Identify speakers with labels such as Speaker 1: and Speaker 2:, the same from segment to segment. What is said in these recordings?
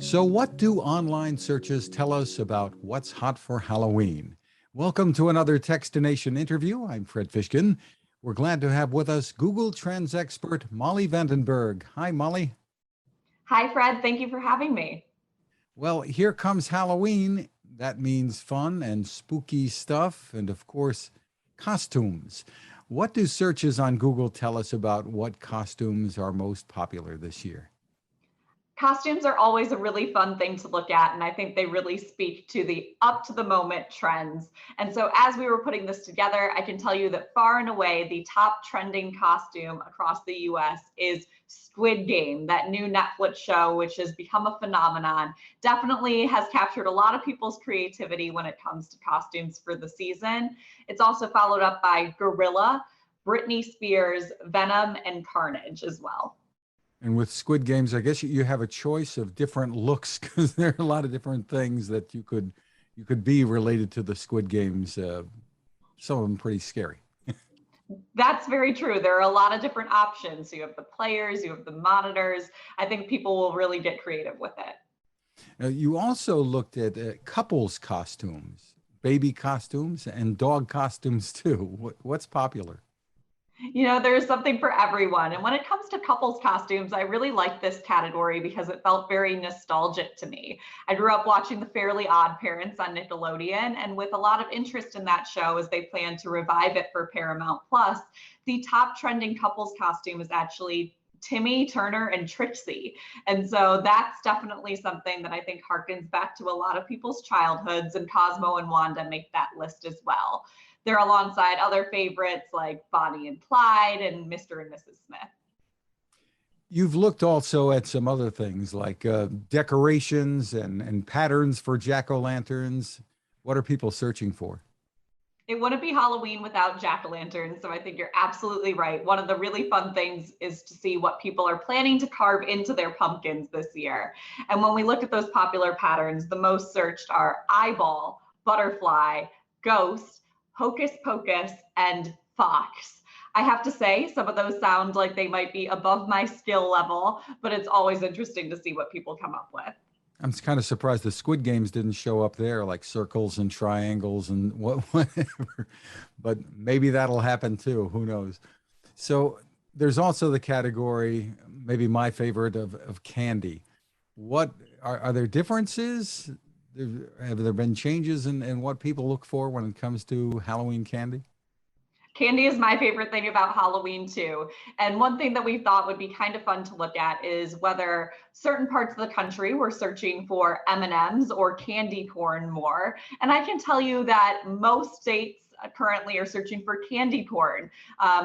Speaker 1: So, what do online searches tell us about what's hot for Halloween? Welcome to another Techstination interview. I'm Fred Fishkin. We're glad to have with us Google Trends expert Molly VandenBerg. Hi, Molly.
Speaker 2: Hi, Fred. Thank you for having me.
Speaker 1: Well, here comes Halloween. That means fun and spooky stuff, and of course, costumes. What do searches on Google tell us about what costumes are most popular this year?
Speaker 2: Costumes are always a really fun thing to look at, and I think they really speak to the up to the moment trends. And so, as we were putting this together, I can tell you that far and away, the top trending costume across the US is Squid Game, that new Netflix show, which has become a phenomenon. Definitely has captured a lot of people's creativity when it comes to costumes for the season. It's also followed up by Gorilla, Britney Spears, Venom, and Carnage as well.
Speaker 1: And with Squid Games, I guess you have a choice of different looks because there are a lot of different things that you could be related to the Squid Games. Some of them pretty scary.
Speaker 2: That's very true. There are a lot of different options. So you have the players, you have the monitors. I think people will really get creative with it.
Speaker 1: Now, you also looked at couples costumes, baby costumes, and dog costumes too. What's popular?
Speaker 2: There's something for everyone. And when it comes to couples costumes, I really like this category because it felt very nostalgic to me. I grew up watching The Fairly Odd Parents on Nickelodeon, and with a lot of interest in that show as they plan to revive it for Paramount Plus, the top trending couples costume is actually Timmy Turner and Trixie. And so that's definitely something that I think harkens back to a lot of people's childhoods, and Cosmo and Wanda make that list as well. They're alongside other favorites like Bonnie and Clyde and Mr. and Mrs. Smith.
Speaker 1: You've looked also at some other things like decorations and patterns for jack-o'-lanterns. What are people searching for?
Speaker 2: It wouldn't be Halloween without jack-o'-lanterns, so I think you're absolutely right. One of the really fun things is to see what people are planning to carve into their pumpkins this year. And when we look at those popular patterns, the most searched are eyeball, butterfly, ghost, hocus pocus, and fox. I have to say, some of those sound like they might be above my skill level, but it's always interesting to see what people come up with.
Speaker 1: I'm kind of surprised the Squid Games didn't show up there, like circles and triangles and whatever. But maybe that'll happen too. Who knows? So there's also the category, maybe my favorite, of candy. What are there differences? Have there been changes in what people look for when it comes to Halloween candy?
Speaker 2: Candy is my favorite thing about Halloween too. And one thing that we thought would be kind of fun to look at is whether certain parts of the country were searching for M&Ms or candy corn more. And I can tell you that most states currently are searching for candy corn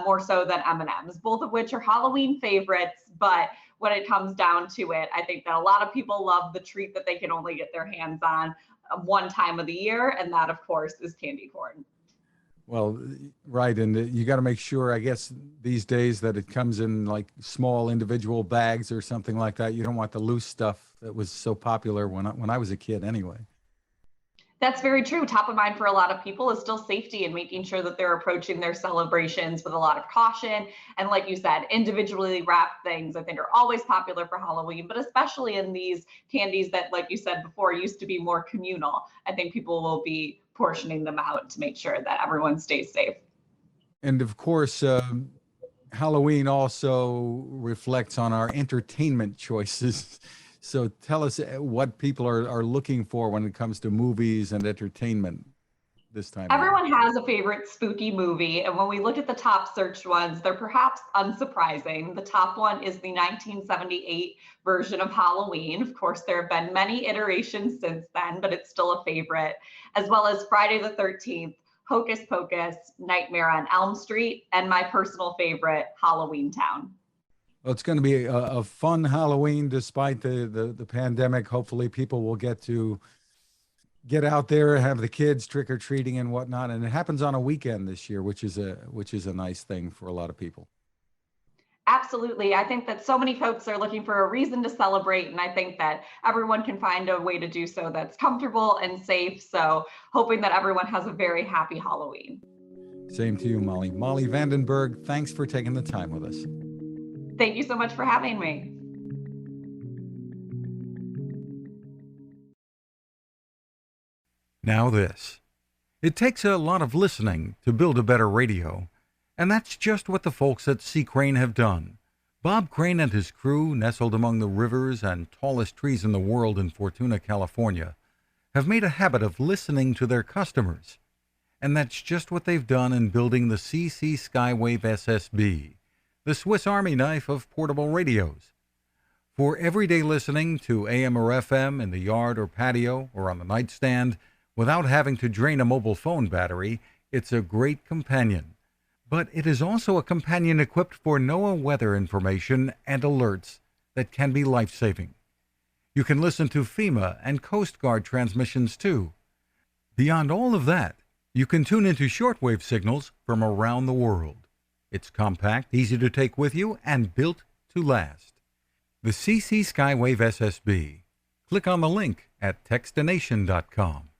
Speaker 2: more so than M&Ms, both of which are Halloween favorites. But when it comes down to it, I think that a lot of people love the treat that they can only get their hands on one time of the year. And that, of course, is candy corn.
Speaker 1: Well, right. And you got to make sure, I guess, these days that it comes in like small individual bags or something like that. You don't want the loose stuff that was so popular when I was a kid anyway.
Speaker 2: That's very true. Top of mind for a lot of people is still safety and making sure that they're approaching their celebrations with a lot of caution. And like you said, individually wrapped things I think are always popular for Halloween, but especially in these candies that, like you said before, used to be more communal. I think people will be portioning them out to make sure that everyone stays safe.
Speaker 1: And of course, Halloween also reflects on our entertainment choices. So tell us what people are looking for when it comes to movies and entertainment this time of year.
Speaker 2: Everyone has a favorite spooky movie, and when we look at the top searched ones, they're perhaps unsurprising. The top one is the 1978 version of Halloween. Of course, there have been many iterations since then, but it's still a favorite, as well as Friday the 13th, Hocus Pocus, Nightmare on Elm Street, and my personal favorite, Halloween Town.
Speaker 1: Well, it's going to be a fun Halloween despite the pandemic. Hopefully, people will get out there, have the kids trick or treating and whatnot. And it happens on a weekend this year, which is a nice thing for a lot of people.
Speaker 2: Absolutely. I think that so many folks are looking for a reason to celebrate, and I think that everyone can find a way to do so that's comfortable and safe. So, hoping that everyone has a very happy Halloween.
Speaker 1: Same to you, Molly. Molly VandenBerg, thanks for taking the time with us.
Speaker 2: Thank you so much for having me.
Speaker 1: Now this. It takes a lot of listening to build a better radio, and that's just what the folks at C. Crane have done. Bob Crane and his crew, nestled among the rivers and tallest trees in the world in Fortuna, California, have made a habit of listening to their customers. And that's just what they've done in building the CC Skywave SSB, the Swiss Army knife of portable radios. For everyday listening to AM or FM in the yard or patio or on the nightstand, without having to drain a mobile phone battery, it's a great companion. But it is also a companion equipped for NOAA weather information and alerts that can be life-saving. You can listen to FEMA and Coast Guard transmissions too. Beyond all of that, you can tune into shortwave signals from around the world. It's compact, easy to take with you, and built to last. The CC Skywave SSB. Click on the link at Techstination.com.